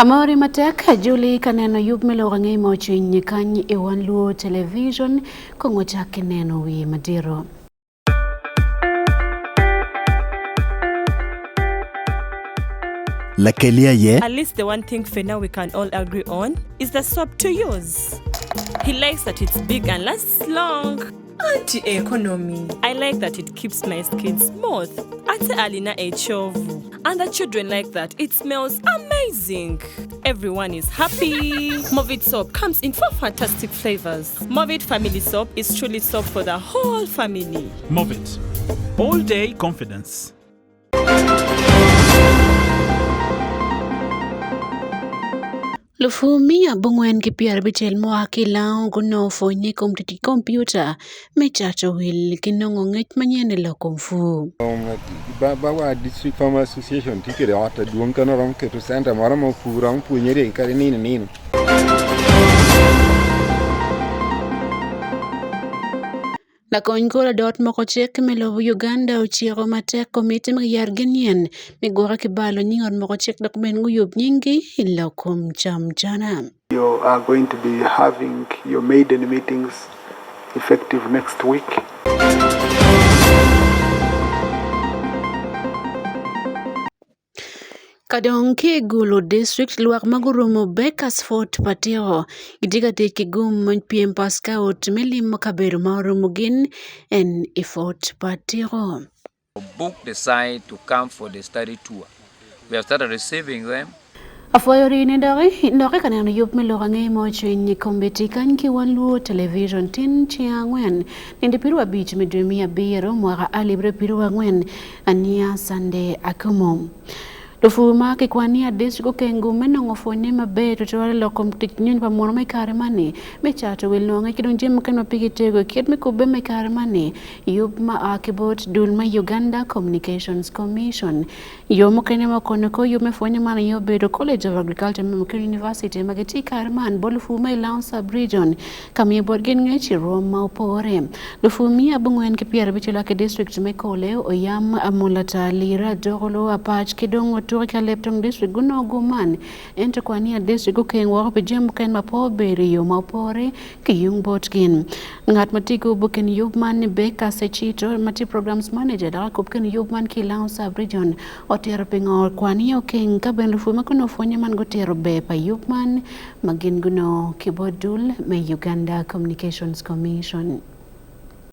Amori matek Julie kaneno yub miluongo ng'e mochiny kany e Wan Luo television kongochak neno wi madiro. At least the one thing for now we can all agree on is the soap to use. He likes that it's big and lasts long. Anti-economy. I like that it keeps my skin smooth. Alina Echovu. And the children like that. It smells amazing. Everyone is happy. Movit soap comes in 4 fantastic flavors. Movit family soap is truly soap for the whole family. Movit. All day confidence. Lufumi abungwen ki pier bichel moa ki lao guno fonye komtiti computer me chacho wil kinongo ngech manyene lo kumfu. Bawa District Farmer Association tikere ata duong kana rom ke to center mara mo purang punyere kare nino. La kongola dot moko chek melo Uganda uchiero matek komite magyar genien migora kibalo nyingon moko chek dokumen nguyub nyingi ilokum chamjana. You are going to be having your maiden meetings effective next week. Kadong ki Gulu district luak magurumo Bekas Fort Patio gidiga te kigum PM Pascout milim makaberu maurumugin en Fort Patio. Book the site to come for the study tour. We have started receiving them. Afoyori ndore kaneno yup miluongo ng'e mochiny kombeti kany ki Wan Luo television tin chiang'wen nindi piru abich midwe mia biro mwaka alibre piru ang'wen ania Sande Akumu. Lufuma kikwania district kengu menongo fonye mabeto chwale lokom tiknyun pa mono mekare mani mechato wilnonga kidonje mkano pikitego kiet mikube mekare mani yub ma akibot dulma Uganda Communications Commission yomo kene makono ko yume fonye mana yobedo College of Agriculture Memokere University mageti karman bolufuma ilang sub-region kami borgen ngechi Roma upore lufumi abungwen kipiara bichula ke district mekole oyam amulata lira dogolo apach kidongo Turika Leptong district guno guman ento kwania district ukeng wako jem ken mapo beri yo mapore ki yung botkin ngat matiku buken yubman beka sechito mati programs manager da kupken yubman ki lao sub region otero pingor kwania ukeng kaben rufuma kuno fonya man gotero be pa yubman magin guno kibodul me Uganda Communications Commission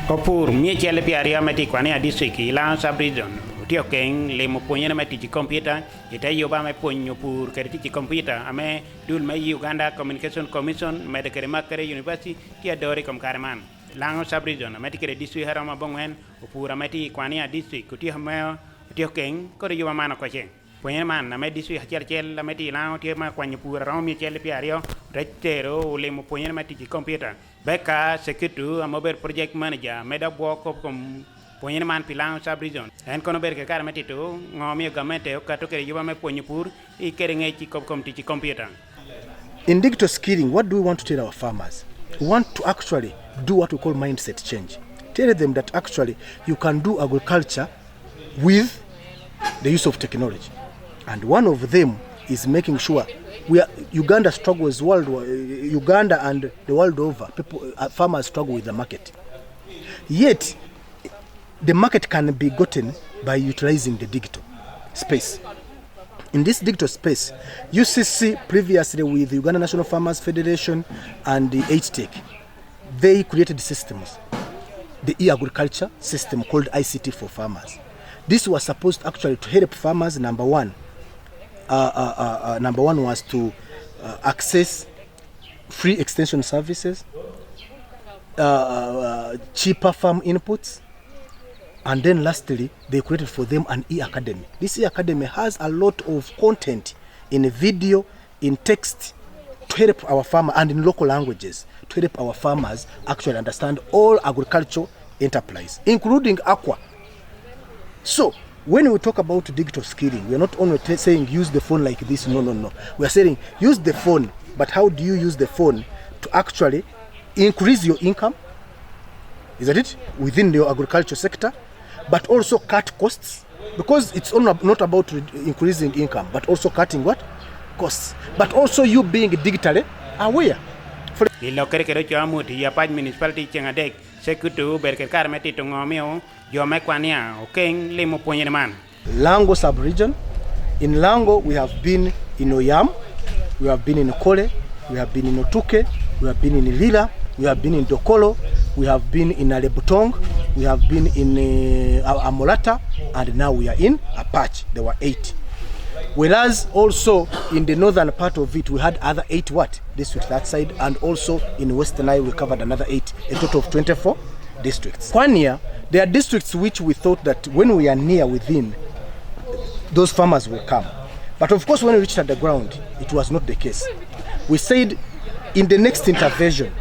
Kopur mie chele piaria mati kwania district lao sub region Tio keng le mo punya na mati computer ita yo ba me punyo pur kerti computer ame dul me Uganda Communication Commission me de kere makere university ti adore kom karman lango sub region mati kere district harama bongwen upura mati kwania district kuti hame tio keng ko yo mana ko chen punya man na me district chel mati lango ti ma kwanyo pura ro mi chele piario retero le mo punya na mati computer beka sekitu amober project manager me da boko kom Ponye man pilang sub region en kono ber ke kar metito ngomi gamente okato kere yuba me ponye pur I kere ngai ci kom ti computer. In digital skilling, what do we want to tell our farmers? We want to actually do what we call mindset change. Tell them that actually you can do agriculture with the use of technology. And one of them is making sure Uganda struggles Uganda and the world over, farmers struggle with the market. Yet the market can be gotten by utilizing the digital space. In this digital space, UCC previously with the Uganda National Farmers Federation and the HTEC, they created systems, the e-agriculture system called ICT for farmers. This was supposed actually to help farmers. Number one was to access free extension services, cheaper farm inputs, and then lastly, they created for them an e-academy. This e-academy has a lot of content in video, in text, to help our farmers, and in local languages, to help our farmers actually understand all agricultural enterprise, including aqua. So, when we talk about digital skilling, we are not only saying use the phone like this, no. We are saying use the phone, but how do you use the phone to actually increase your income? Is that it? Within your agriculture sector? But also cut costs, because it's not about increasing income, but also cutting what? costs, but also you being digitally aware. Ilo kere chamuti ya paj municipality chengadek sekutu berker karmeti tungomio yo mekwania okeng limo puonye man. Lango sub-region. In Lango, we have been in Oyam, we have been in Kole, we have been in Otuke, we have been in Lila, we have been in Dokolo, we have been in Alebutong, we have been in Amolata, and now we are in Apache. There were 8. Whereas also in the northern part of it, we had other 8 districts that side, and also in Western Nile we covered another 8, a total of 24 districts. Kwania, there are districts which we thought that when we are near within, those farmers will come. But of course, when we reached at the ground, it was not the case. We said in the next intervention,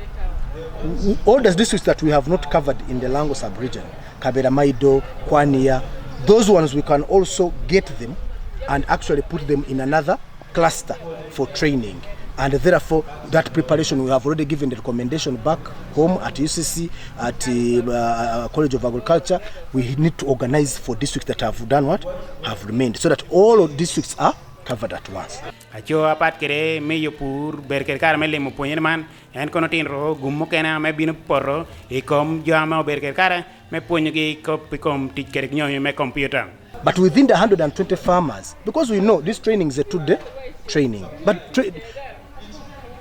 all the districts that we have not covered in the Lango sub-region, Kabera Maido, Kwania, those ones we can also get them and actually put them in another cluster for training. And therefore, that preparation, we have already given the recommendation back home at UCC, at College of Agriculture. We need to organize for districts that have done what? Have remained, so that all of districts are covered at once. Acho apat kere meyo pur berker karmele mo puonye man en kono tin ro gummo kena me bino porro e kom jama berker kara me puonye gi kom tic kere nyoyo me computer. But within the 120 farmers, because we know this training is a 2-day training, but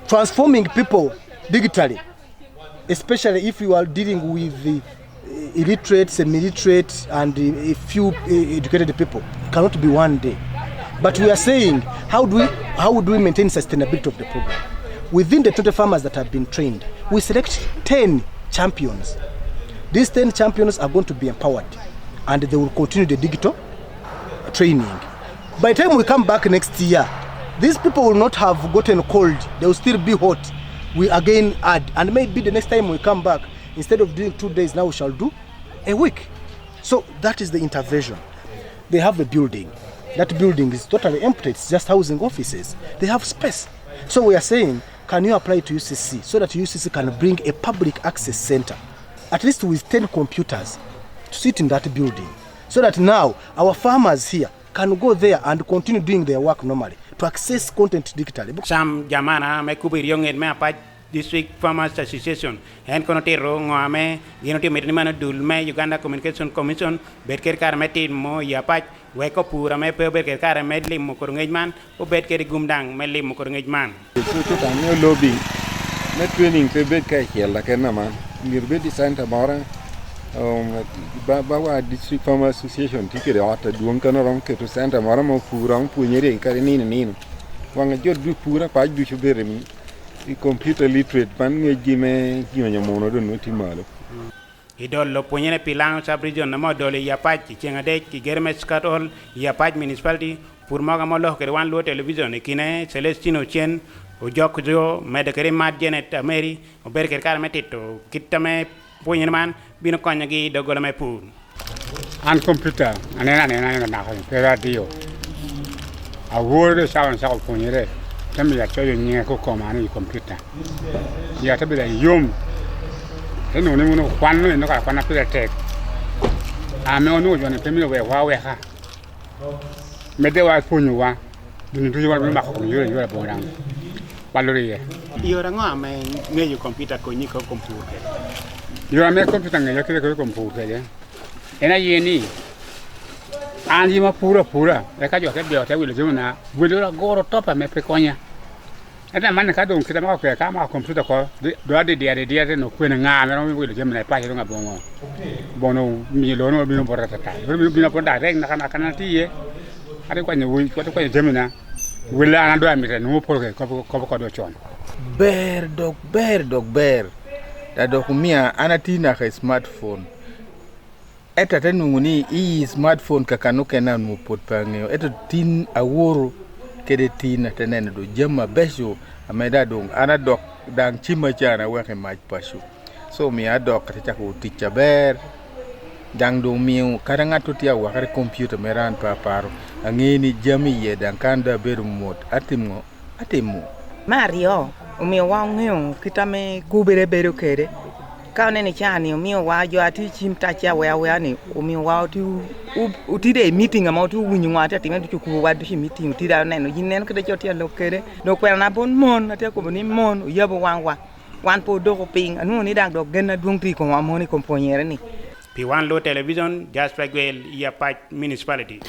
transforming people digitally, especially if you are dealing with the illiterate, semi-literate, and a few educated people, cannot be one day. But we are saying, how would we maintain sustainability of the program? Within the 20 farmers that have been trained, we select 10 champions. These 10 champions are going to be empowered, and they will continue the digital training. By the time we come back next year, these people will not have gotten cold. They will still be hot. We again add, and maybe the next time we come back, instead of doing 2 days, now we shall do a week. So that is the intervention. They have a building. That building is totally empty. It's just housing offices. They have space. So we are saying, can you apply to UCC so that UCC can bring a public access center, at least with 10 computers, to sit in that building, so that now our farmers here can go there and continue doing their work normally, to access content digitally. Sam jamana me kubir yongen me apat District Farmers Association en kono tero ngame ginoti medimana dul me Uganda Communication Commission berker kar metin mo yapat we ko pura me pe berker kar medli mo ko ngejman o berker gumdang me lim mo ko ngejman so ta ne lobby ne training pe bet ka hela kana man mirbe di santa mara ba District Farmers Association tikere ata duon kana ron ke to santa mara mo pura un punyere kare ni wanga jot du pura pa du chubere mi computer literate pan ngejime nyonya mono do no timalo idol lo punyene pilang sub-region na mo dole yapaj chengadek ki germes katol yapaj municipality pour maga mo lo ke Wan Luo television kine Celestino Chen o jokjo medekere mat jenet ameri o berker kar metito kitame punyene man bino konya gi dogolo me pur an computer anena na ko radio a word sound sa punyere tambi ya choyo nye ko komani computer ya tabi da yom eno ne mo kwan no ka kwana pele tek a me onu jo ne pemi we wa ha me de wa punyu wa dun tu wa ma ko yo bo dang balori ye yo rango me ngeyo computer ko ni ko computer yo me computer ngeyo ke ko computer ye ena yeni andi ma pura e ka jo ke bio te wilo jona wilo goro topa me pekonya eta man ka don kita ma ko ka ma computer ko do ade dia no kwena nga me no wilo jemna pa jo nga bongo bono mi lo no bino porata ta bino porata rek na kana tiye ade ko nyu wi ko jemna wila na do amire no por ko do chon ber dog da dokumia anatina ka smartphone eta tenunguni i smartphone kakanuke na no pot pangeo eta tin aworo kede tin tenen do jema besho ameda dong ana dok dang chima chana wake mach pashu so mi adok ta ko ticha ber dang do miu karanga tutia wa kare computer meran paparo angeni jami ye dang kanda ber mot atimo Mario umio wa ngeo kitame kubere bero kere Kaune ni chani mi wa jo ati chim ta cha we ni mi wa tu utide meeting ama tu winyu ngata tinga tu ku wa du meeting utida ne no jinen ka de joti lo kere no kwel na bon mon ate ko ni mon yabo wan po do ko ping anu ni dang do gena dung ti ko mo ni komponyere ni Pi Wan Luo television Jasper Gwel ya Patch municipality.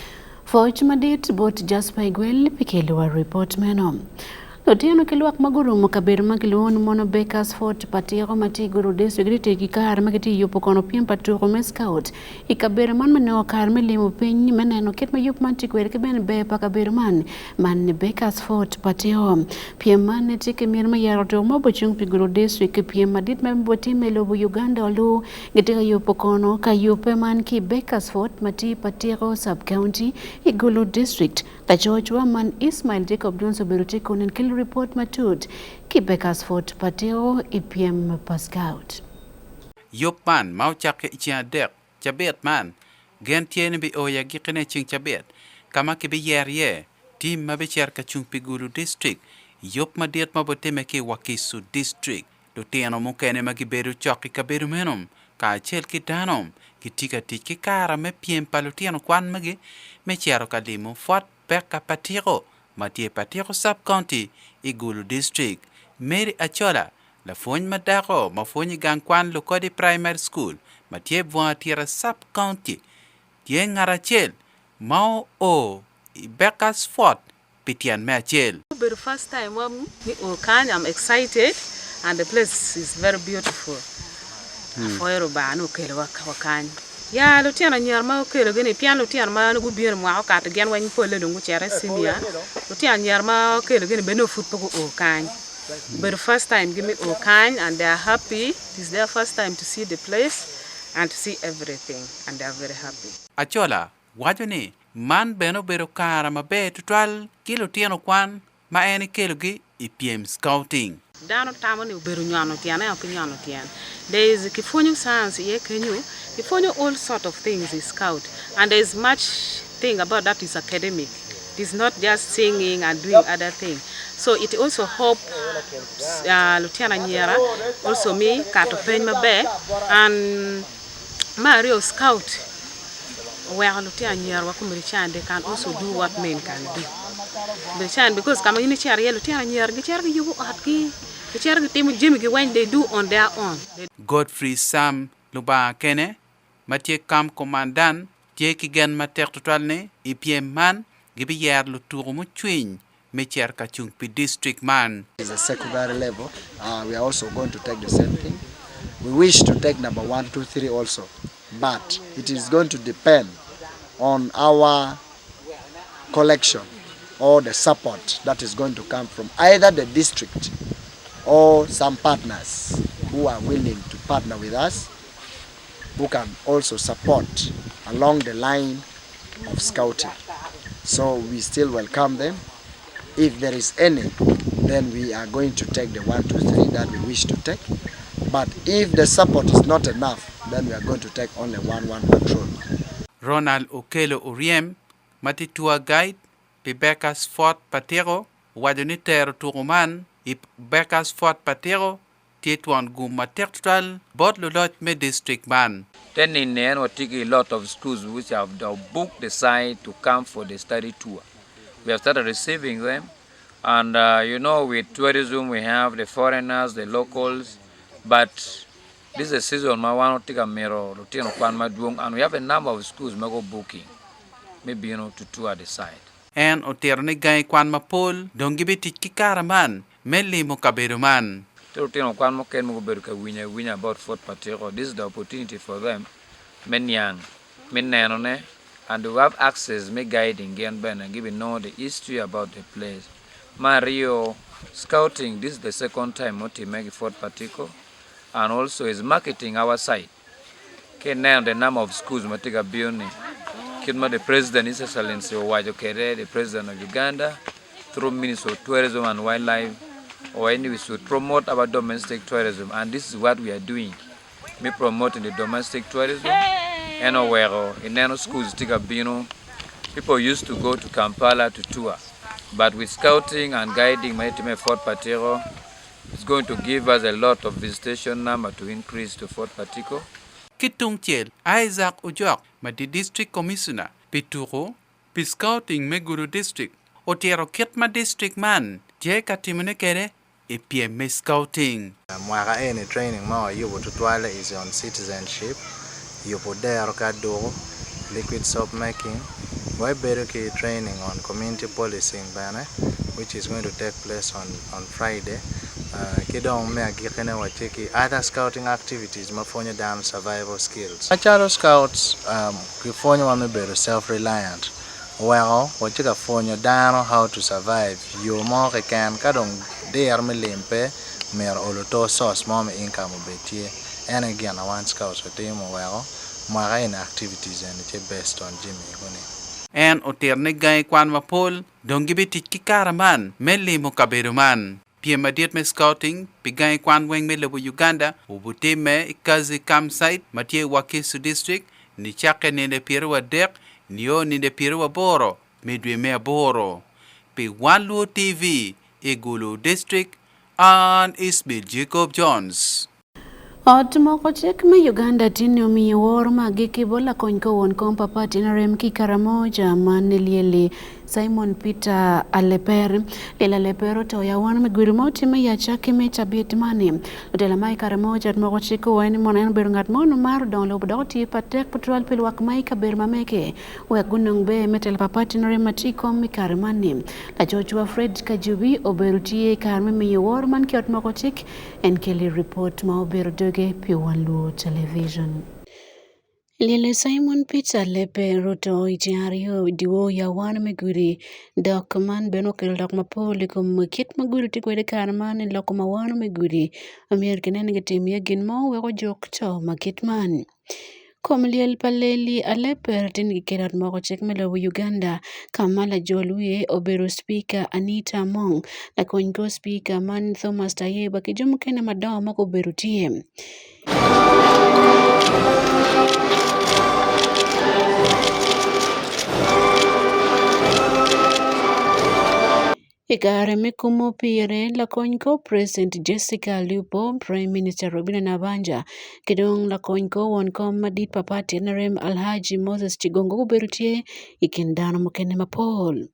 Fortunated bot Jasper Gwel pikelo report meno. Lotiano kilwak maguru makaber makiluon mono Bakers Fort patiro mati guru district kikar magiti yupo kono piem paturo meskout ikaber man mano kar melimo piny meneno ket mayup manti kwer ke ben be pakaber man Bakers Fort patiro piem man tike mir mayaro to mobo chung pi guru district piem madit memboti melobo Uganda lu gitega yupo kono kayupe man ki Bakers Fort mati patiro sub county igulu district the George Waman Ismail Jacob Johnson Beruti konen kil report matut ki Bakers Fort patio IPM Pascout. Yopan mau chake ichia dek chabet man gen tiene bi oya gikene ching chabet kama ke bi ye tim mabicher ka chung pigulu district yop madiet maboteme ke wakisu district do tiano mukene magiberu choki kaberu menom ka chel ki danom ki tika tiki kara me piem palutiano kwan magi me chero kadimo fort peka patiro Matie patiro sub county igulu district Mary Achola la fony madako mafony gangkwan lokodi primary school matie voatira sub county tie ngarachel mao o Bakers Fort pitian machel. For the first time I'm excited and the place is very beautiful. For banu kelwa wakan ya lutiana nyarma kelo gene pian lutiana ma no gubier mo ka ta gen wan pole lungu chere simia lutiana nyarma kelo gene beno foot to o kan but the first time give me o kan and they are happy. It is their first time to see the place and to see everything and they are very happy. Achola wajone man beno bero kara mabe tutwal kilo tiano kwan ma eni kelo gi IPM scouting Dano tamo ni uberu nyano tiana ya pinyano tiana. There is kifonyo science ye kenyu. Kifonyo all sort of things is scout. And there is much thing about that is academic. It is not just singing and doing other things. So it also help Lutiana Nyera, also me, Kato Pen Mabe, and Mario Scout. Where Lutiana Nyera Wakumrichan, they can also do what men can do. Because kama ini chari yelo tiara nyar gichari yubu atki gichari timu jimi when they do on their own. Godfrey Sam Luba Kene Mathieu Kam Commandant tie ki gen mater total ne IPM man gibi yer lu turu mu twin mecher ka chung pi district man is a secondary level. We are also going to take the same thing. We wish to take number 1, 2, 3 also, but it is going to depend on our collection or the support that is going to come from either the district or some partners who are willing to partner with us, who can also support along the line of scouting. So we still welcome them. If there is any, then we are going to take the 1, 2, 3 that we wish to take. But if the support is not enough, then we are going to take only 1 patrol. Ronald Okelo Oriem, Mati tour guide, pi Bakers Fort Patero, wadonitero turuman, ip Bakers Fort Patero, tietwan guma tertual, bot lot me district man. Then in the end, we take a lot of schools which have booked the site to come for the study tour. We have started receiving them. And you know, with tourism, we have the foreigners, the locals. But this is a season, I want to take a mirror, and we have a number of schools go booking, maybe, to tour the site. En oterne gay kwan mapol, dong gibitit kikaraman, meli mo kaberuman. Win about Fort Patero. This is the opportunity for them, men young, men nanone, and to have access, me guiding, and giving know the history about the place. Mario scouting, this is the second time Moti make Fort Patero, and also is marketing our site. Now the number of schools Matiga Bioni. The president is Excellency Owajokere, the president of Uganda, through Ministry of Tourism and Wildlife, or any we should promote our domestic tourism, and this is what we are doing. We promoting the domestic tourism. Anywhere in any schools, people used to go to Kampala to tour, but with scouting and guiding Fort Patero, It's going to give us a lot of visitation number to increase to Fort Partico. Kitung Chel, Isaac Ujok, Madi District Commissioner, Pituro, Piscouting Meguru District, Otiero Ketma District Man, Jeka Timene Kere, EPM Scouting. Mwaka any training more you would twile is on citizenship. You put there do liquid soap making. Why better training on community policing banner, which is going to take place on Friday. Kidong me agikene wachiki other scouting activities mafonyo down survival skills. Macharo scouts kifonyo wame better self-reliant. Well, wachika fonyo down how to survive. You more can kadong there me limpe mer oloto source mom income betie. And again I want scouts with team well mwaka in activities and it's based on Jimmy huni. En oterne gai kwan mapol, dongibi tiki karaman, meli mo kaberuman. Pia diet me scouting, pigai kwan weng me lebu Uganda, ubute me ikazi campsite, matie wakisu district, ni chake nende pirua dek, nio nende pirua boro, midwe me boro. Pi Wan Luo TV, Igulu district, and Ismail Jacob Jones. Ot moko chik ma Uganda tin omiyo wor magiki bola kony kowon kompa pati na rem ki Karamoja mane lieli Simon Peter Aleper lela lepero to ya wan megwiri moti me ya chake me tabit mani utela mai Karamoja moko chik wani mona en berungat mono mar don lo bodoti patek patrol pil wak mai kaber mameke we gunung be metel papati na rem matiko mi Karamani la Joshua Fred Kajubi oberutie karme miyo wor man kiot moko chik en keli report ma oberu Wan Luo Television. Lele Simon Peter Lepe roto ijario diwo ya wana meguri dok man beno kel dok mapoli kum kit maguri tikwede karman loko ma wana meguri American negative gin mo weko jok to makit man. Komliel paleli Aleper tin gikerat moko chek melo Uganda Kamala Joluye oberu speaker Anita Mong la kongo speaker man Thomas Tayeba kijomo kene madawa moko oberu tie. Igare mikumo pire la kongo President Jessica Lupo, Prime Minister Robina Nabanja, kidong la kongo won kom madit papati narem Alhaji Moses Chigongo berutie ikindano mokene mapol.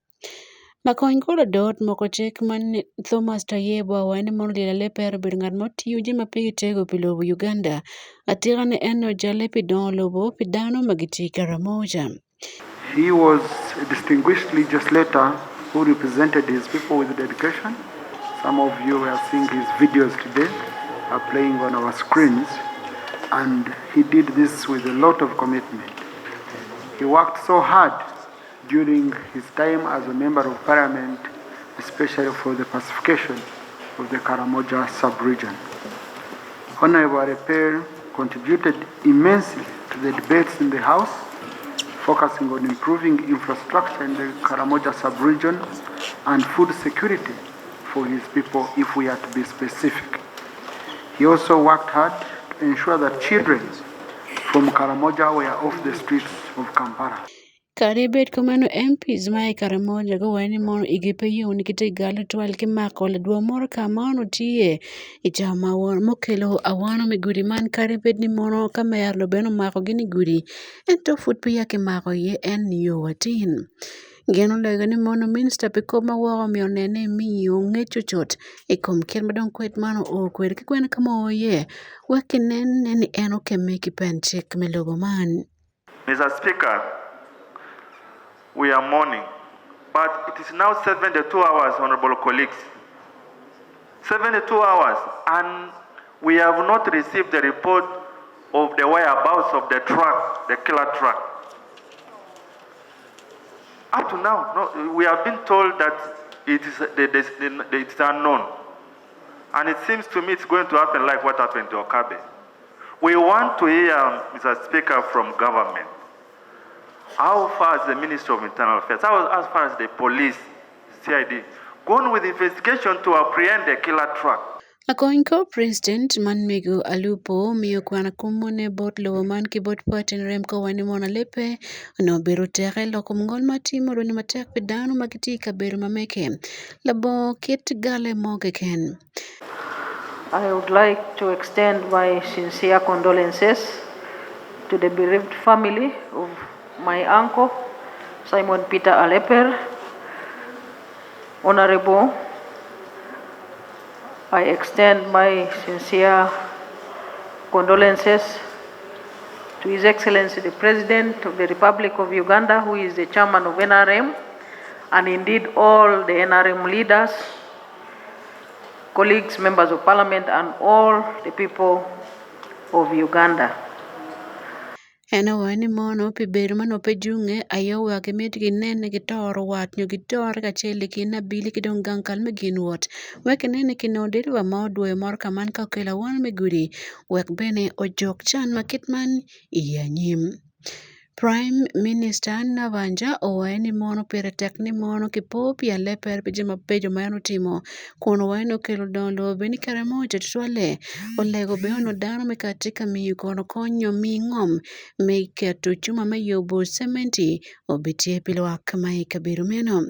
La kongo la dot moko chek man Thomas Tayeba wane mon lila leper biringat moti uji mapigi tego pilo Uganda, atirane eno jale pidon lobo pidano magiti Karamoja. He was a distinguished legislator who represented his people with dedication. Some of you are seeing his videos today, are playing on our screens, and he did this with a lot of commitment. He worked so hard during his time as a member of parliament, especially for the pacification of the Karamoja sub-region. Honorable Repair contributed immensely to the debates in the House, focusing on improving infrastructure in the Karamoja sub-region and food security for his people, if we are to be specific. He also worked hard to ensure that children from Karamoja were off the streets of Kampala. Karibet kumano MPs mae Karamoja go wani mono igipe yun kite galo twal ki mako la dua moro kamano tiye ijama won mokelo awano meguri man karibet ni mono kamer lo beno mako gini guri ento fut piya ke mako ye en yo watin. Geno lega ni mono minister piko mawako mionene miyo ngechuchot ikom ken madong kwet mano o kwet kikwen kama oye wakinen ni eno kemeki penchik melogo man. Mr. Speaker, we are mourning, but it is now 72 hours, honorable colleagues. 72 hours, and we have not received the report of the whereabouts of the truck, the killer truck. Up to now, no, we have been told that it is unknown. And it seems to me it's going to happen like what happened to Okabe. We want to hear, Mr. Speaker, from government. How far is the Ministry of Internal Affairs? As far as the police, CID, gone with investigation to apprehend the killer truck? Akoinko President Manmigo Alupo miyo kwana kumone bot lo man ki bot patin remko wani mona lepe no beru tere loko mngol matimo roni matek pedano magiti kaberu mameke labo kit gale moge ken. I would like to extend my sincere condolences to the bereaved family of my uncle, Simon Peter Aleper. Honorable, I extend my sincere condolences to His Excellency the President of the Republic of Uganda, who is the chairman of NRM, and indeed all the NRM leaders, colleagues, members of parliament, and all the people of Uganda. Ena wani mono pi bedo manope junge ayo wake mit ginene gitoro wat nyo gitoro kachele kina bili kidong gankal megin wot weke nene kinodiri wa maodwe mor kaman ka okela wan meguri wek bene ojok chan makitman iya nyim. Prime Minister Navanja owaeni mono pere tekni mono kipopi Aleper pijima pejo mayano timo kono waeno kelo dondo beni kare moja tutwale olego beono dano mekatika miyu kono konyo mingom meiketo chuma mayobo sementi obitie pilwak mai kabiru meno.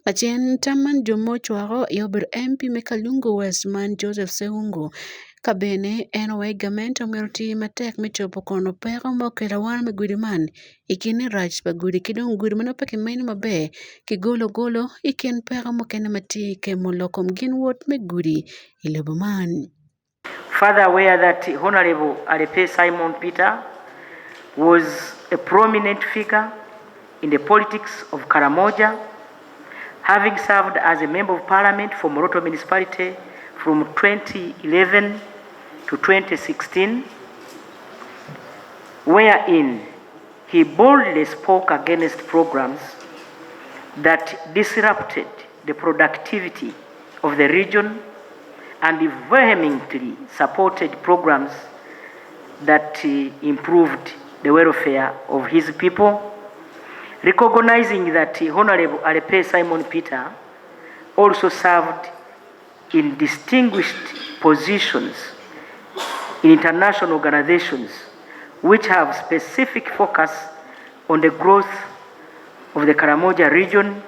Achien taman jomochwaro yober MP mekalungu Westman Joseph Seungu kabene eno waigamento merti matek michopo kono pego mokela wan megudi man ikine rach bagudi kidong gudi manopeke maino mabe golo iken pego mokene mati ke moloko mgin wot megudi ilobo man. Further aware that Honorable Alepe Simon Peter was a prominent figure in the politics of Karamoja, having served as a member of parliament for Moroto municipality from 2011 to 2016, wherein he boldly spoke against programs that disrupted the productivity of the region and vehemently supported programs that improved the welfare of his people, recognizing that Honorable Alepe Simon Peter also served in distinguished positions in international organizations which have specific focus on the growth of the Karamoja region,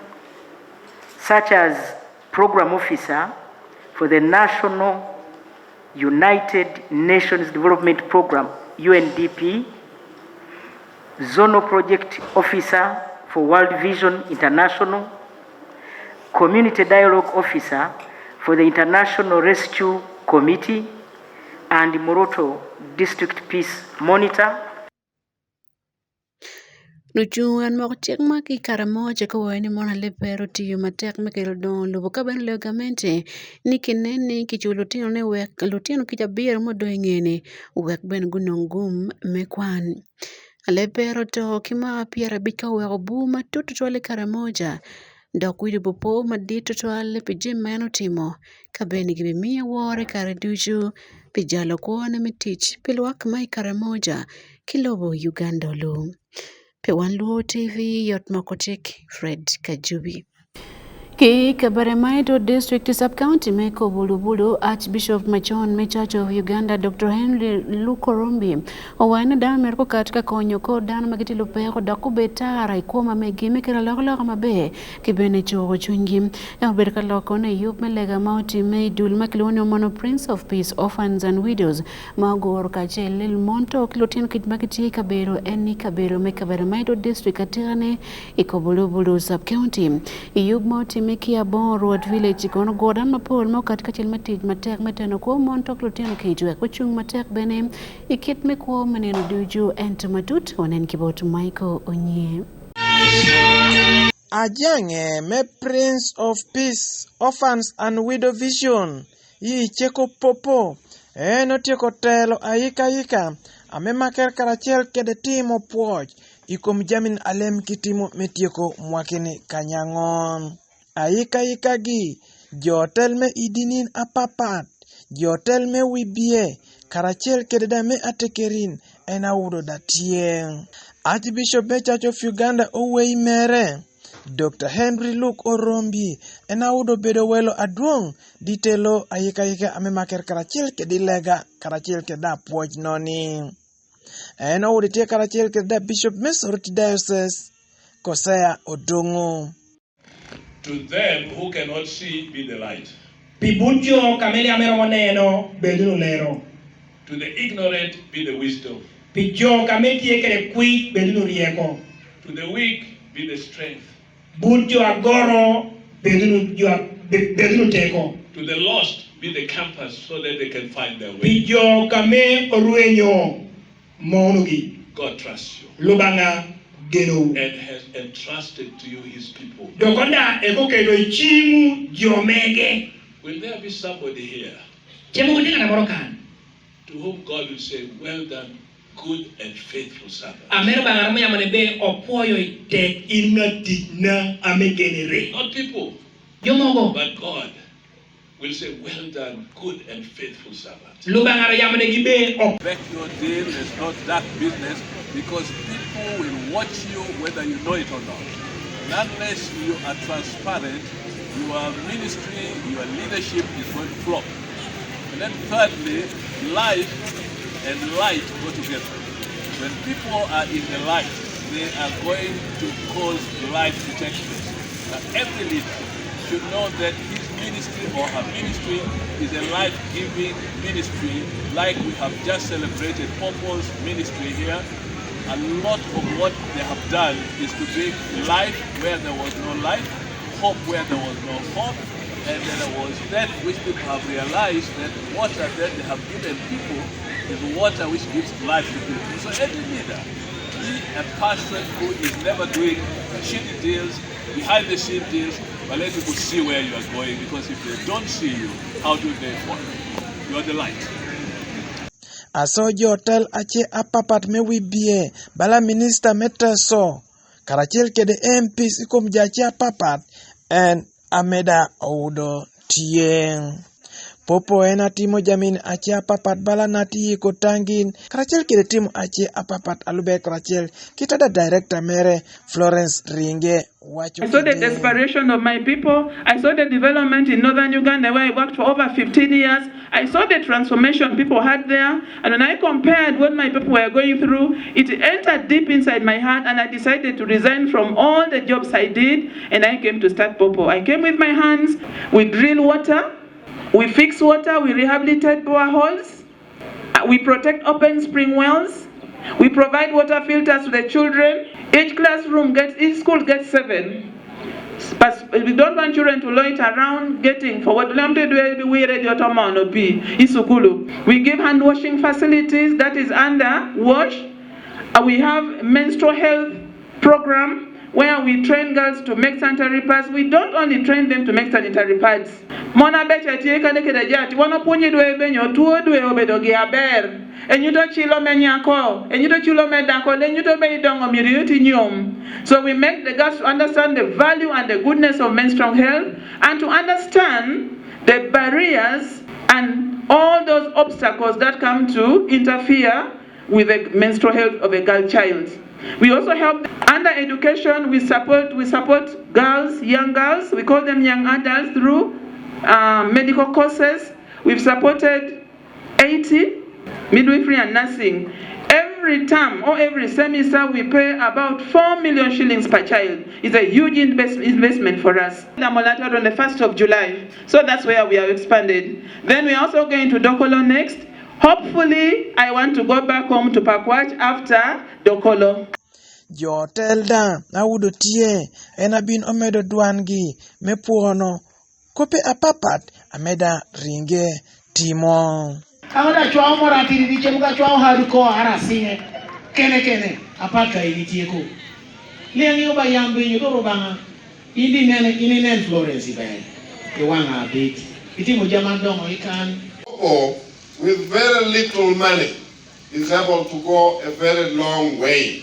such as Program Officer for the National United Nations Development Program, UNDP, Zonal Project Officer for World Vision International, Community Dialogue Officer for the International Rescue Committee, and Moroto District Peace Monitor. Nuchuan moko chek maki Karamoja ko waini mona Lepero tiyo matek mekelo don lubo kaben legamente ni kinene kichulo tino ne wek lutino kijabier modo ingene wek ben gunongum mekwan. Lepero to kima piera bika weko buma tutu twale Karamoja dok wido popo madito twale pijim meno timo kabeni gibi miya wore kare duju pijalo kuone mitich pilwak mai Karamoja kilobo Uganda lo. Wan Luo TV yot mokotik Fred Kajubi. Ki Kabaremaito District Sub-County Meko Bulubulu Archbishop Machon me Church of Uganda Dr. Henry Lukorombi owaina dano merko katika konyo ko dano magiti lupeko daku betara ikoma megime kira loko mabe kibene chogo chungi ya berka loko na yup melega mauti me dul makiloni mono Prince of Peace Orphans and Widows magor kachele monto kilotin kitmakiti kabero eni kabero me Kabaremaito District katirane iko Bulubulu Sub-County yup mauti Mikia Bon Road Village kono godan mapol mo katika chil matij matek meteno ko montok lutino kijwe kuchung matek bene ikit me ko meneno duju ento matut onen kibot Michael Onye. Ajange me Prince of Peace Orphans and Widow Vision yi cheko popo eno tieko telo ayika ame maker karachiel kede timo puoj ikom jamin alem kitimo metieko mwakini kanyangon. Ayika gi jotel me idinin apapat jotel me wibie karachiel kededa me atekerin ena udo datieng. Archbishop me Church of Uganda owei mere Dr. Henry Lukorombi ena udo bedo welo aduong ditelo ayika ame maker karachiel kedilega karachiel keda puoj noni ena udo tie karachiel keda Bishop Mesoroti Diocese Kosea Odongo. To them who cannot see, be the light. Pibujo kameli amero moneno bedunu lero. To the ignorant be the wisdom. Pijo kameti ekere kui bedunu rieko. To the weak be the strength. Bujo agoro bedunu teko. To the lost be the compass so that they can find their way. Pijo kame oruenyo monugi. God trusts you. Lubanga geno. And has entrusted to you his people. Dokonda ekokedo ichimu jomege. Will there be somebody here to whom God will say, well done, good and faithful servant? Not people, but God will say, well done, good and faithful servant. Bet your deal is not that business because people will watch you whether you know it or not. And unless you are transparent, your ministry, your leadership is going to flop. And then thirdly, life and light go together. When people are in the light, they are going to cause life to take place. Now, every leader should know that his ministry or her ministry is a life-giving ministry, like we have just celebrated Popo's ministry here. A lot of what they have done is to bring life where there was no life, hope where there was no hope, and then there was that which people have realized that water that they have given people is water which gives life to people. So any leader, be a person who is never doing shitty deals, behind the scene deals, but let people see where you are going, because if they don't see you, how do they follow? You are the light. Asoji hotel ache apapat me wibie bala minister metaso karachel kede MPs ikom jachi apapat and ameda oudo tieng popo ena timo jamin ache apapat bala nati ko tangin karachel kede timo ache apapat alube karachel kitada director mere Florence Ringe wacho. I saw the desperation of my people. I saw the development in northern Uganda where I worked for over 15 years. I saw the transformation people had there, and when I compared what my people were going through, it entered deep inside my heart, and I decided to resign from all the jobs I did, and I came to start Popo. I came with my hands. We drill water, we fix water, we rehabilitate boreholes, we protect open spring wells, we provide water filters to the children. Each school gets 7. But we don't want children to loiter around getting for what we give hand washing facilities that is under wash. We have menstrual health program where we train girls to make sanitary pads. We don't only train them to make sanitary pads. Mona becha tieka de kedajati wana punyi dwe benyo tuo dwe obedogi aber. Enyuto chilo menyako, enyuto chilo medako, enyuto beidongo miriuti nyom. So we make the girls to understand the value and the goodness of menstrual health and to understand the barriers and all those obstacles that come to interfere with the menstrual health of a girl child. We also help under education. We support girls, young girls. We call them young adults through medical courses. We've supported 80 midwifery and nursing. Every term or every semester, we pay about 4 million shillings per child. It's a huge investment for us. I'm on the 1st of July, so that's where we are expanded. Then we're also going to Dokolo next. Hopefully, I want to go back home to Pakwach after Dokolo. Jotel da awudo tie ena bin omedo dwangi mepuono kope apapat ameda ringe timo. Amada chwa morati di chemuka chwa haruko harasine kene apaka initie ko. Liangi oba yambe nyoro banga indi nene Florence ibe. Iwanga bit. Itimo jamandongo ikan. With very little money is able to go a very long way.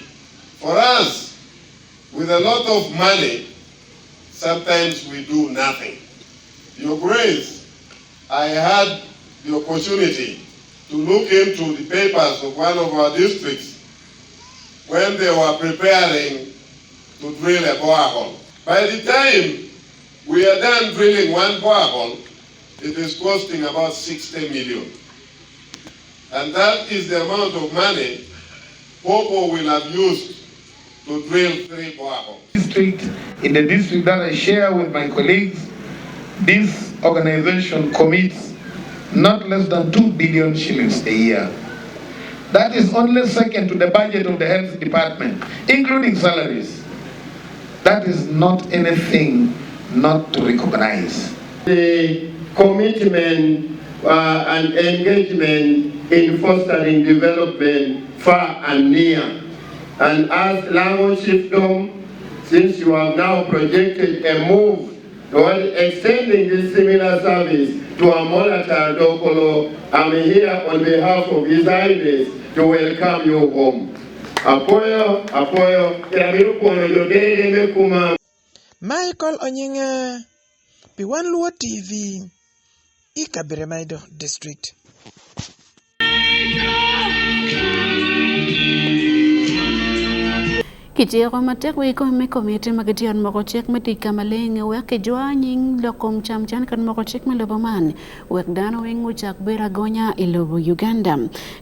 For us, with a lot of money, sometimes we do nothing. Your Grace, I had the opportunity to look into the papers of one of our districts when they were preparing to drill a borehole. By the time we are done drilling one borehole, it is costing about 60 million. And that is the amount of money Popo will have used to drill 3 boreholes. In the district that I share with my colleagues, this organization commits not less than 2 billion shillings a year. That is only second to the budget of the health department, including salaries. That is not anything not to recognize. The commitment and engagement in fostering development far and near. And as Lango Chiefdom, since you have now projected a move toward extending this similar service to Amolata Dokolo, I'm here on behalf of His Highness to welcome you home. Apoyo, Michael Onyinga, Wan Luo TV, Ikabiremaido District. Kichiro matek we ko me komite magetian moko chek metika malenge we ke joanying lokom chamchan kan moko chek me loboman we dano we nguchak bera gonya ilobo Uganda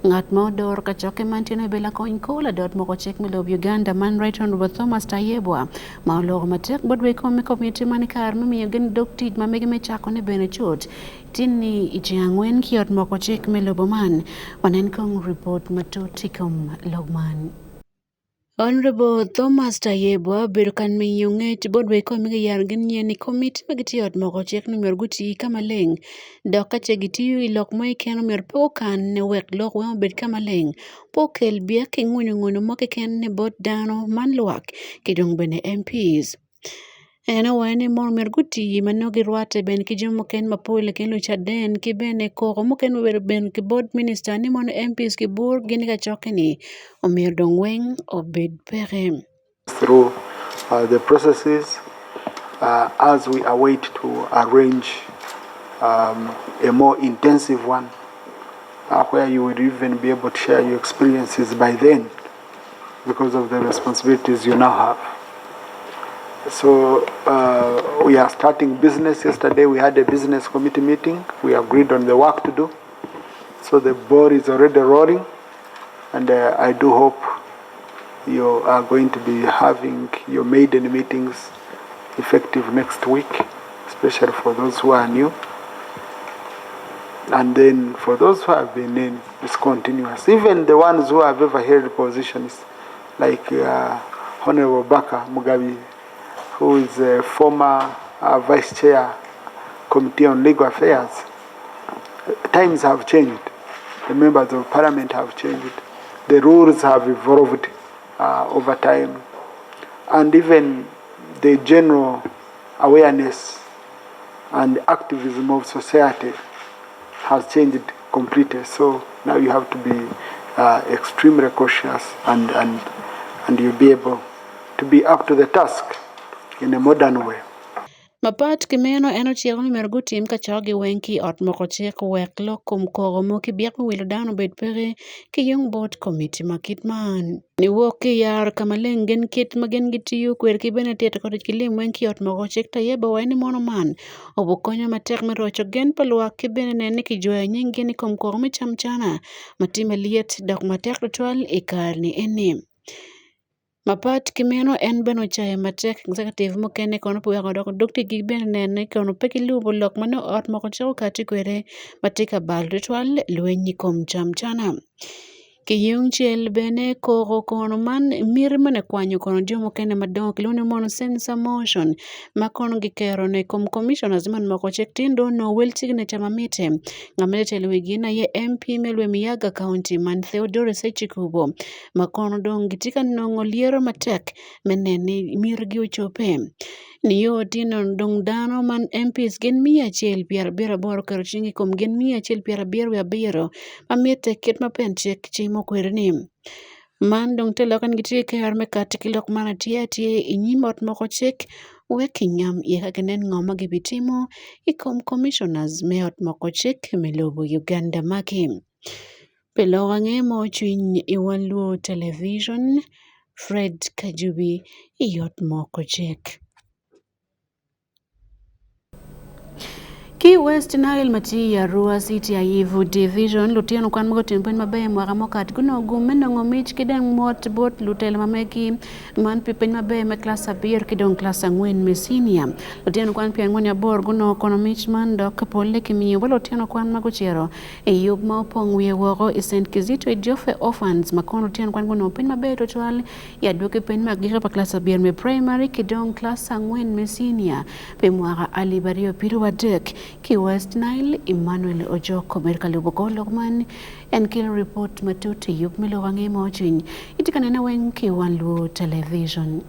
ngat modor ka choke mantine bela coin cola dot moko chek me lobo Uganda man right on with Thomas Tayebwa ma lor matek bod we ko me komite manikar me gen dokti ma mege me chako ne bene chot tini ichangwen kiot moko chek me loboman wanen kong report matotikom logman. Honorable Thomas Tayebwa birkan mi yunget bodwe ko mi yargin ni komiti magitiot moko chek no merguti kamaleng doka chegiti ilok moy ken mer pokan ne wek lok we bed kamaleng pokel bia kingunyu moke ken ne bot dano manluak kidong bene MPs. Ena wani mor merguti manogi rwate ben kijomo ken mapole ken lo chaden ki bene koko moken wer ben ki board minister ni mon MPs ki bur gini ka chokeni omir dongweng obed perem. Through the processes as we await to arrange a more intensive one where you will even be able to share your experiences by then because of the responsibilities you now have. So we are starting business. Yesterday we had a business committee meeting. We agreed on the work to do. So the ball is already rolling, and I do hope you are going to be having your maiden meetings effective next week, especially for those who are new. And then for those who have been in, it's continuous. Even the ones who have ever held positions, like Honorable Baka Mugabe, who is a former vice chair, Committee on Legal Affairs. Times have changed. The members of parliament have changed. The rules have evolved over time. And even the general awareness and activism of society has changed completely. So now you have to be extremely cautious and you'll be able to be up to the task in a modern way. Mapat kimeno eno chiego ni mergutim ka chogi wenki ot moko chek wek lokum kogo moki biak wilo dano bed pere ki yung board committee makitman. Ni woki yar kamalengen kit magen gitiyu kwer ki bene tete kod kilim wenki ot moko chek Tayeba wani mono man obo konyo matek merocho gen palwa ki bene nene ki joya nyingi ni kom kogo mi chamchana matime liet dok matek tutwal ikar ni enim. Mapat kimeno en beno chaye matek executive mokene kono puya kodoko dukti gig bene nene kono peki lupo lok mano ot moko chako kati kwere matika bal ritual luenyi kom chamchana. Kiyung chiel bene koko kono man mir mane kwanyo kono jomo kene madongo kilune mono sensor motion makono gikero ne kom commissioners man moko chek tindo no wel signature mamite ngamene telewigi na ye MP melwe miyaga county man Theodore Sechikubo makono dong gitika nongo liero matek meneni mir gi ochope niyo tino dong dano man MPs gen 174 karo chingi kom gen 174 mamite ket mapen chek chimo kwerni man dong telo kan gitri kayar me katikilok mana tie inyimot moko chek wekinyam yekagenen ngoma gibitimo ikom commissioners meot moko chek melobo Uganda maki pelo wangemo chuny Wan Luo television Fred Kajubi iyot moko chek. Ki West Nile mati ya Rua City ya Yivu Division lutiano kwan mga timpin mabe mwaka mokat kuno gumeno ngomich kideng mot bot lutel mameki man pipin mabe me klasa beer kidong klasa ngwen mesinia lutiano kwan pia ngwen ya bor kuno konomich man do kapole kimi walo lutiano kwan maguchero e yub ma opong wiye wogo isent kizito e jofe orphans makono lutiano kwan kuno pin mabe totual ya duke pin magisha pa klasa beer me primary kidong klasa ngwen mesinia pe mwaka alibario piru wa dek Ki West Nile Emmanuel Ojoko Berkalubo Lokman and kill report matuti yup milowangi mojin itikanena wen ki Wan Luo television.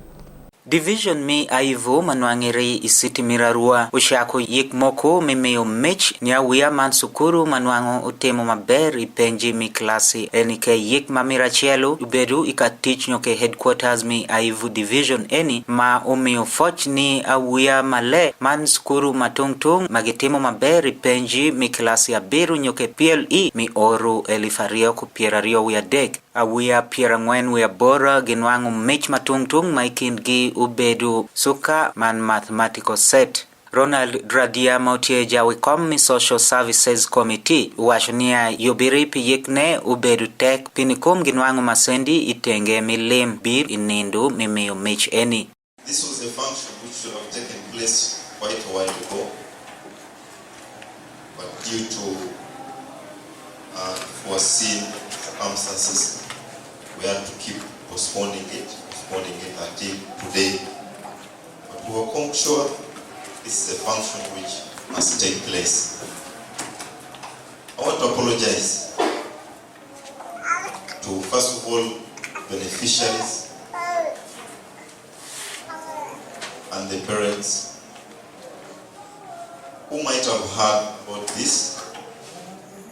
Division me aivo manuangiri isiti mirarua ushako yik moko memeo mech nya wia mansukuru manuango utemo maber ipenji mi klasi enike yik mamirachielo ubedu ikatich nyoke headquarters me aivo division eni ma omeo foch ni awia male mansukuru matungtung magetemo maber ipenji mi klasi abiru nyoke PLE mi oru elifario kupierario wia dek awia pierangwen wia bora genwango mech matungtung maikin gi ubedu suka man mathematical set. Ronald Dradia Mautie Jawikom mi Social Services Committee washunia yubiripi yikne ubedu tek pinikum ginwangu masendi itenge milim bir inindu mimeo mech eni. This was a function which should have taken place quite a while ago, but due to foreseen circumstances, we had to keep postponing it until today. But we were sure this is a function which must take place. I want to apologize to, first of all, beneficiaries and the parents who might have heard about this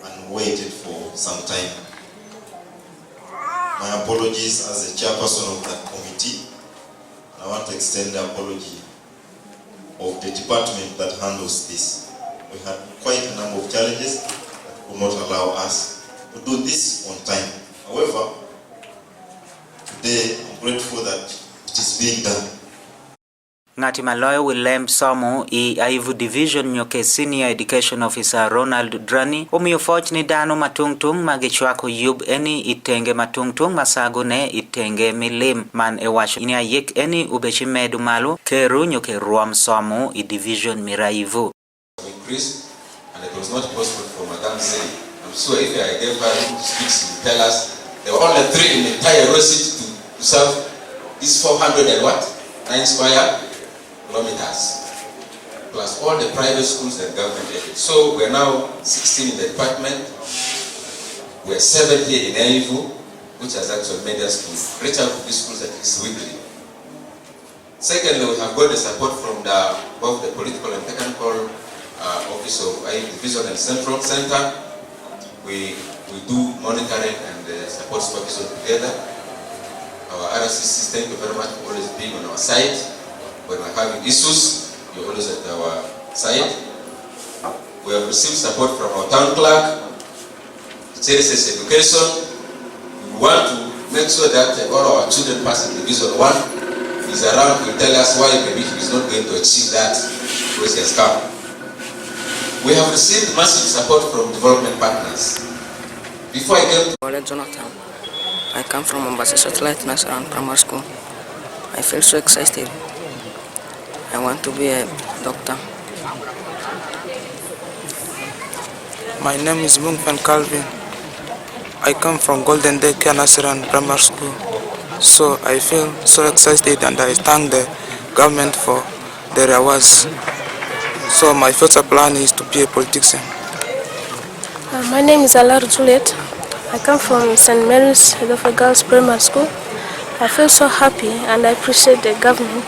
and waited for some time. My apologies as the chairperson of that committee. I want to extend the apology of the department that handles this. We had quite a number of challenges that could not allow us to do this on time. However, today I'm grateful that it is being done. Ngati Maloyo Willem Somo I Aivu Division nyoke Senior Education Officer Ronald Drani umio ni dano matungtung magichwako yub eni itenge matungtung masagune itenge milim man ewasho inia yik eni ubechimedu malu keru nyoke Ruam Somo I Division Miraivu. Increased and it was not possible for Madame Zeli. I'm sure if I gave her to speak, she would tell us there were only 3 in the entire row seat to serve this 409 square kilometers, plus all the private schools that government aided. So we're now 16 in the department. We're 7 here in Aivu, which has actually made us to reach out to these schools at least weekly. Secondly, we have got the support from both the political and technical office of Aivu Division and Central Center. We do monitoring and support supervision together. Our RSCs, thank you very much for always being on our side. When we're having issues, you're always at our side. We have received support from our town clerk, services education. We want to make sure that all our children passing Division 1 is around to tell us why maybe he is not going to achieve that because he has come. We have received massive support from development partners. Before I came to Jonathan, I come from Mombasa Satellite National Primary School. I feel so excited. I want to be a doctor. My name is Mungpan Calvin. I come from Golden Day Nasiran Grammar School. So I feel so excited and I thank the government for their awards. So my future plan is to be a politician. My name is Alar Juliet. I come from St. Mary's Girls Primary School. I feel so happy and I appreciate the government.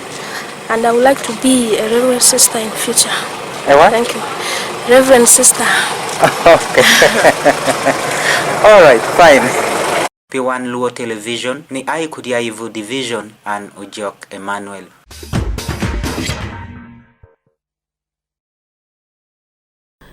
And I would like to be a Reverend Sister in future. A what? Thank you. Reverend Sister. Okay. All right, fine. Wan Luo television ni Aikudia Aivu Division and Ujok Emmanuel.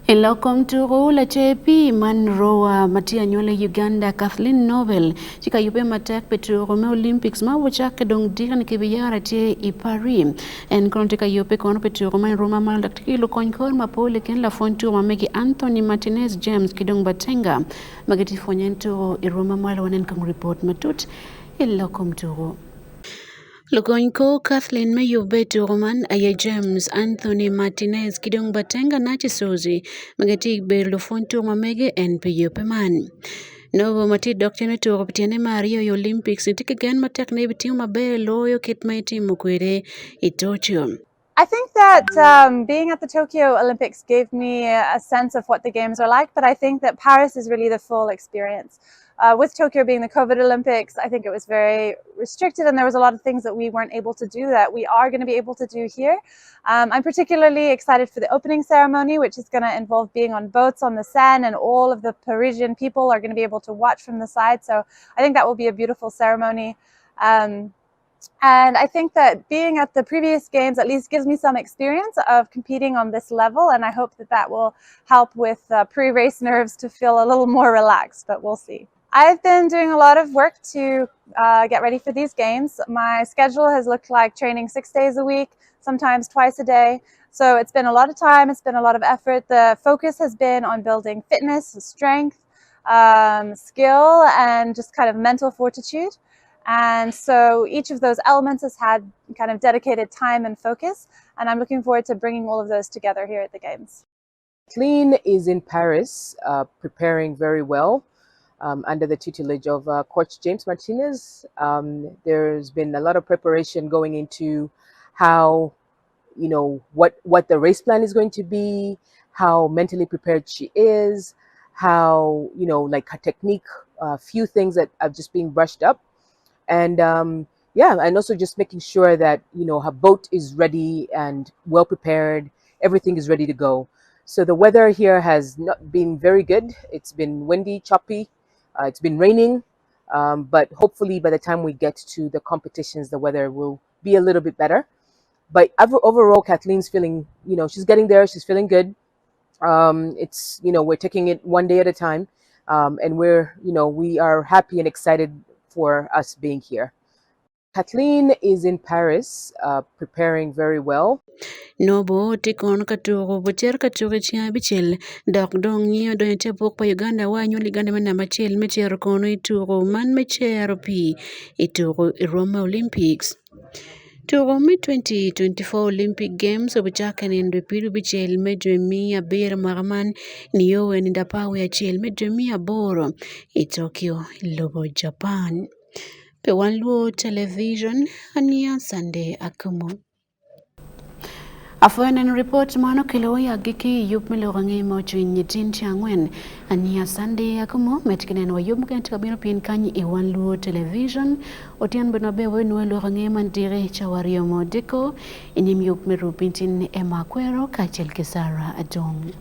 Welcome to Rula JP Manroa Matia Nyole Uganda Kathleen Nobel Chika yupe matak petu Rome Olympics ma wachaka dong dikan kibiyara te I Paris en krontika yupe kono petu Rome Roma mal daktiki lo konkor mapole ken la fontu mameki Anthony Martinez James kidong Batenga mageti fonyento I Roma mal wanen kang report matut welcome to Lugonko Kathleen Mayubetu Roman Aya James Anthony Martinez Kidong Batenga Nachi Sozi Magati Berlo Fonto Mamege and Piyupeman. No mati Dr. Neto Optiane Mario Olympics and take again Matak Nebitim Mabe Loyo Kitmaiti Mukwere Itocho. I think that being at the Tokyo Olympics gave me a sense of what the games are like, but I think that Paris is really the full experience. With Tokyo being the COVID Olympics, I think it was very restricted and there was a lot of things that we weren't able to do that we are going to be able to do here. I'm particularly excited for the opening ceremony, which is going to involve being on boats on the Seine, and all of the Parisian people are going to be able to watch from the side. So I think that will be a beautiful ceremony. And I think that being at the previous games at least gives me some experience of competing on this level, and I hope that that will help with pre-race nerves to feel a little more relaxed, but we'll see. I've been doing a lot of work to get ready for these games. My schedule has looked like training 6 days a week, sometimes twice a day. So it's been a lot of time, it's been a lot of effort. The focus has been on building fitness, strength, skill, and just kind of mental fortitude. And so each of those elements has had kind of dedicated time and focus, and I'm looking forward to bringing all of those together here at the Games. Kathleen is in Paris, preparing very well under the tutelage of Coach James Martinez. There's been a lot of preparation going into how, what the race plan is going to be, how mentally prepared she is, how, like her technique, a few things that are just being brushed up. And and also just making sure that, her boat is ready and well prepared. Everything is ready to go. So the weather here has not been very good. It's been windy, choppy. It's been raining. But hopefully by the time we get to the competitions, the weather will be a little bit better. But overall, Kathleen's feeling, she's getting there. She's feeling good. It's, we're taking it one day at a time. And we are happy and excited for us being here. Kathleen is in Paris, preparing very well. Nobo tikon katuro bucher katuro chia bichel dok dong nyo do te pok pa Uganda wa nyo liganda mena machel mecher kono ituro man mecher pi ituro Roma Olympics. To Rome 2024 Olympic Games obuchaka ni ndopiru bichel medremi aber marman niyo en ndapawe ya chel medremi aboro Tokyo logo Japan. Pe Wan Luo television ania Sunday Akumu. Afuenen report mano kilo ya giki yup milorangi mocho inyetin changwen ania Sunday Akumu metkinen wa yup mkent kabino pin kanyi Wan Luo television otian benobe wenwe lorangi mandire chawario modeko inim yup miru pintin ema kwero kachel kesara adong.